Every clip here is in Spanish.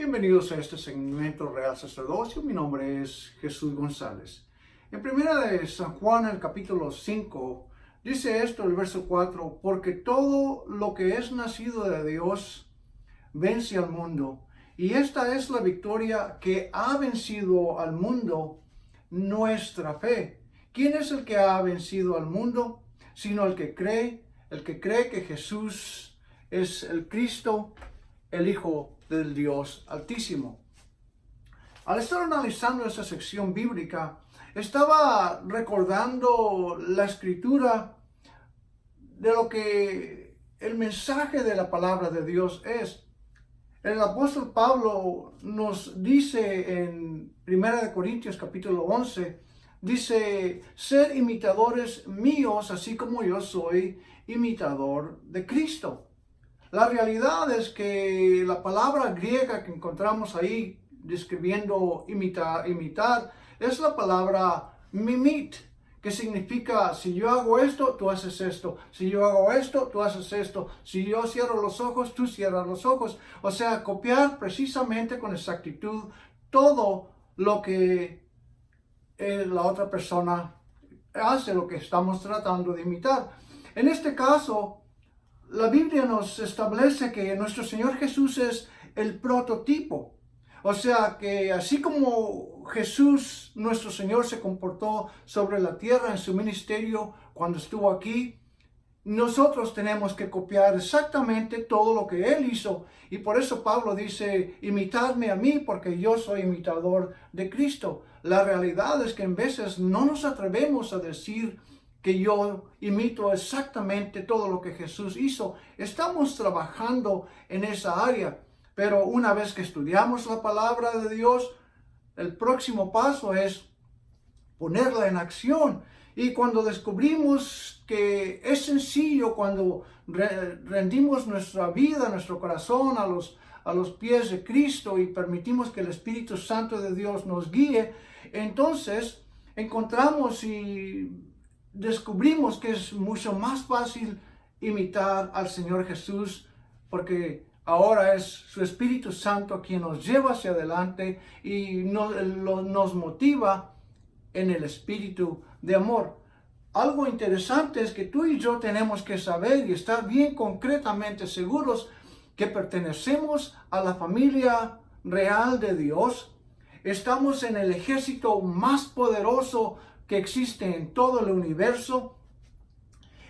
Bienvenidos a este segmento Real Sacerdocio. Mi nombre es Jesús González. En primera de San Juan, el capítulo 5, dice esto, el verso 4, porque todo lo que es nacido de Dios vence al mundo. Y esta es la victoria que ha vencido al mundo, nuestra fe. ¿Quién es el que ha vencido al mundo? Sino el que cree que Jesús es el Cristo, el Hijo del Dios Altísimo. Al estar analizando esa sección bíblica, estaba recordando la escritura de lo que el mensaje de la palabra de Dios es. El apóstol Pablo nos dice en 1 Corintios capítulo 11, dice, ser imitadores míos, así como yo soy imitador de Cristo. La realidad es que la palabra griega que encontramos ahí describiendo imitar es la palabra mimit, que significa si yo hago esto, tú haces esto, si yo hago esto, tú haces esto, si yo cierro los ojos, tú cierras los ojos. O sea, copiar precisamente con exactitud todo lo que la otra persona hace, lo que estamos tratando de imitar. En este caso, la Biblia nos establece que nuestro Señor Jesús es el prototipo. O sea que así como Jesús, nuestro Señor, se comportó sobre la tierra en su ministerio cuando estuvo aquí, nosotros tenemos que copiar exactamente todo lo que Él hizo. Y por eso Pablo dice, imitadme a mí porque yo soy imitador de Cristo. La realidad es que en veces no nos atrevemos a decir que yo imito exactamente todo lo que Jesús hizo. Estamos trabajando en esa área, pero una vez que estudiamos la palabra de Dios, el próximo paso es ponerla en acción. Y cuando descubrimos que es sencillo, cuando rendimos nuestra vida, nuestro corazón a los pies de Cristo y permitimos que el Espíritu Santo de Dios nos guíe, entonces encontramos y descubrimos que es mucho más fácil imitar al Señor Jesús porque ahora es su Espíritu Santo quien nos lleva hacia adelante y nos motiva en el espíritu de amor. Algo interesante es que tú y yo tenemos que saber y estar bien concretamente seguros que pertenecemos a la familia real de Dios. Estamos en el ejército más poderoso que existe en todo el universo.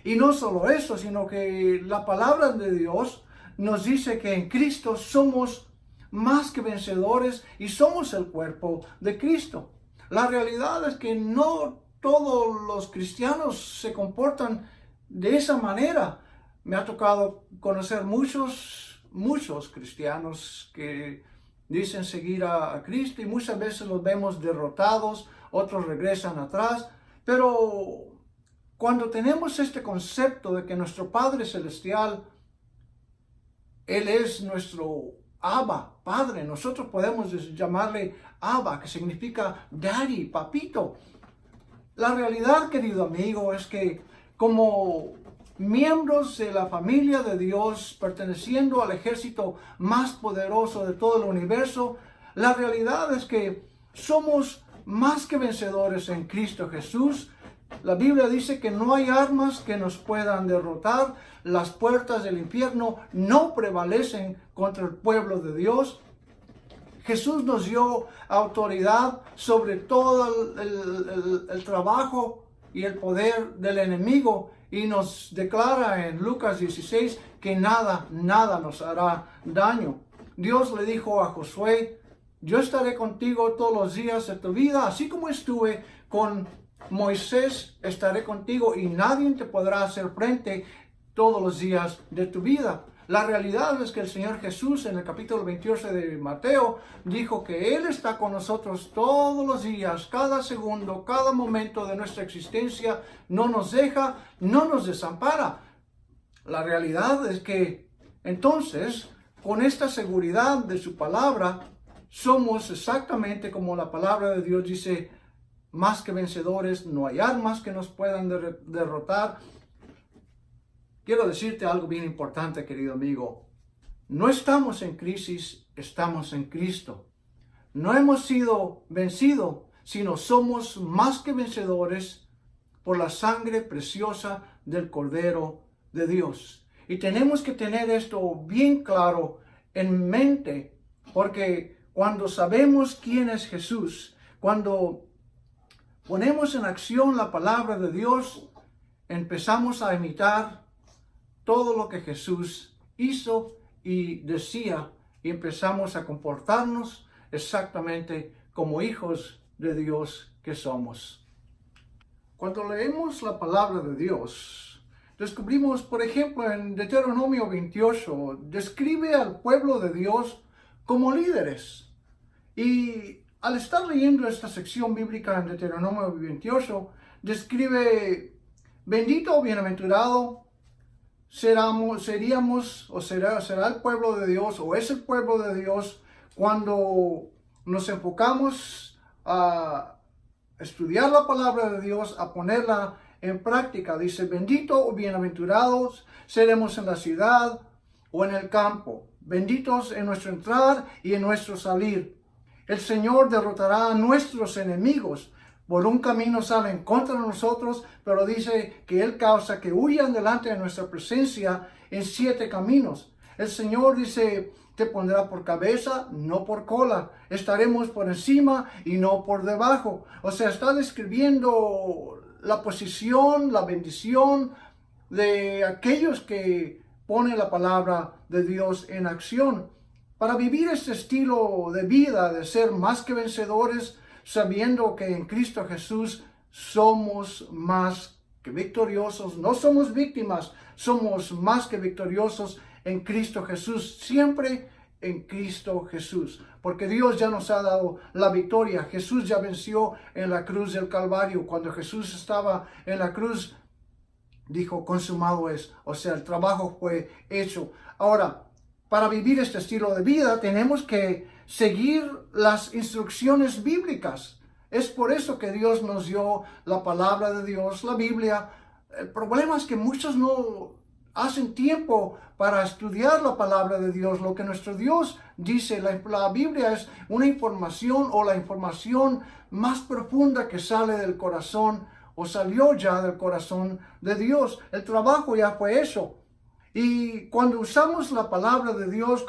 Y no solo eso, sino que la palabra de Dios nos dice que en Cristo somos más que vencedores y somos el cuerpo de Cristo. La realidad es que no todos los cristianos se comportan de esa manera. Me ha tocado conocer muchos cristianos que dicen seguir a Cristo y muchas veces los vemos derrotados, otros regresan atrás, pero cuando tenemos este concepto de que nuestro Padre Celestial, Él es nuestro Abba, Padre, nosotros podemos llamarle Abba, que significa Daddy, Papito. La realidad, querido amigo, es que como miembros de la familia de Dios, perteneciendo al ejército más poderoso de todo el universo, la realidad es que somos más que vencedores en Cristo Jesús. La Biblia dice que no hay armas que nos puedan derrotar. Las puertas del infierno no prevalecen contra el pueblo de Dios. Jesús nos dio autoridad sobre todo el trabajo y el poder del enemigo y nos declara en Lucas 16 que nada nos hará daño. Dios le dijo a Josué, yo estaré contigo todos los días de tu vida, así como estuve con Moisés, estaré contigo y nadie te podrá hacer frente todos los días de tu vida. La realidad es que el Señor Jesús en el capítulo 28 de Mateo dijo que Él está con nosotros todos los días, cada segundo, cada momento de nuestra existencia. No nos deja, no nos desampara. La realidad es que entonces, con esta seguridad de su palabra, somos exactamente como la palabra de Dios dice, más que vencedores. No hay armas que nos puedan derrotar. Quiero decirte algo bien importante, querido amigo. No estamos en crisis, estamos en Cristo. No hemos sido vencidos, sino somos más que vencedores por la sangre preciosa del Cordero de Dios. Y tenemos que tener esto bien claro en mente, porque cuando sabemos quién es Jesús, cuando ponemos en acción la palabra de Dios, empezamos a imitar todo lo que Jesús hizo y decía, y empezamos a comportarnos exactamente como hijos de Dios que somos. Cuando leemos la palabra de Dios, descubrimos, por ejemplo, en Deuteronomio 28, describe al pueblo de Dios como líderes. Y al estar leyendo esta sección bíblica en Deuteronomio 28, describe, bendito o bienaventurado será el pueblo de Dios, o es el pueblo de Dios, cuando nos enfocamos a estudiar la palabra de Dios, a ponerla en práctica. Dice, bendito o bienaventurados seremos en la ciudad o en el campo, benditos en nuestro entrar y en nuestro salir. El Señor derrotará a nuestros enemigos. Por un camino salen contra nosotros, pero dice que Él causa que huyan delante de nuestra presencia en 7 caminos. El Señor dice, te pondrá por cabeza, no por cola. Estaremos por encima y no por debajo. O sea, está describiendo la posición, la bendición de aquellos que ponen la palabra de Dios en acción. Para vivir este estilo de vida, de ser más que vencedores, sabiendo que en Cristo Jesús somos más que victoriosos, no somos víctimas, somos más que victoriosos en Cristo Jesús, siempre en Cristo Jesús, porque Dios ya nos ha dado la victoria. Jesús ya venció en la cruz del Calvario. Cuando Jesús estaba en la cruz, dijo, consumado es, o sea, el trabajo fue hecho. Ahora, para vivir este estilo de vida tenemos que seguir las instrucciones bíblicas. Es por eso que Dios nos dio la palabra de Dios, la Biblia. El problema es que muchos no hacen tiempo para estudiar la palabra de Dios. Lo que nuestro Dios dice, la Biblia es una información o la información más profunda que sale del corazón o salió ya del corazón de Dios. El trabajo ya fue hecho. Y cuando usamos la palabra de Dios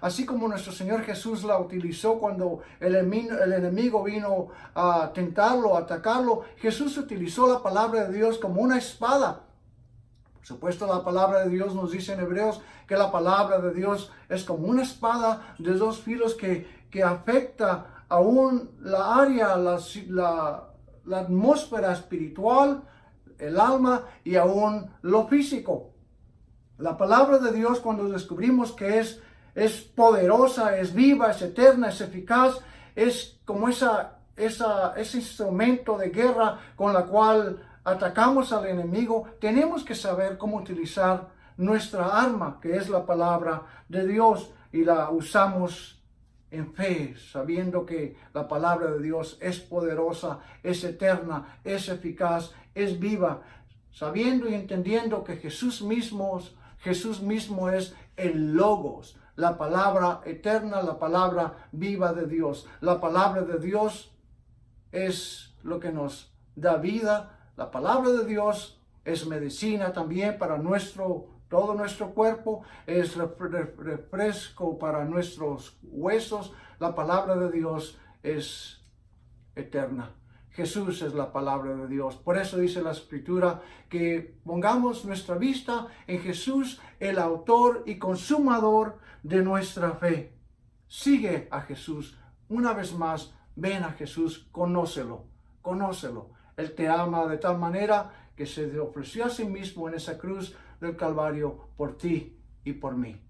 así como nuestro Señor Jesús la utilizó cuando el enemigo vino a tentarlo, a atacarlo, Jesús utilizó la palabra de Dios como una espada. Por supuesto, la palabra de Dios nos dice en Hebreos que la palabra de Dios es como una espada de 2 filos que afecta aún la área, la atmósfera espiritual, el alma y aún lo físico. La palabra de Dios, cuando descubrimos que es poderosa, es viva, es eterna, es eficaz, es como ese instrumento de guerra con la cual atacamos al enemigo, tenemos que saber cómo utilizar nuestra arma, que es la palabra de Dios, y la usamos en fe, sabiendo que la palabra de Dios es poderosa, es eterna, es eficaz, es viva, sabiendo y entendiendo que Jesús mismo es el Logos, la palabra eterna, la palabra viva de Dios. La palabra de Dios es lo que nos da vida. La palabra de Dios es medicina también para todo nuestro cuerpo, es refresco para nuestros huesos. La palabra de Dios es eterna. Jesús es la palabra de Dios. Por eso dice la Escritura que pongamos nuestra vista en Jesús, el autor y consumador de nuestra fe. Sigue a Jesús. Una vez más, ven a Jesús, conócelo. Él te ama de tal manera que se ofreció a sí mismo en esa cruz del Calvario por ti y por mí.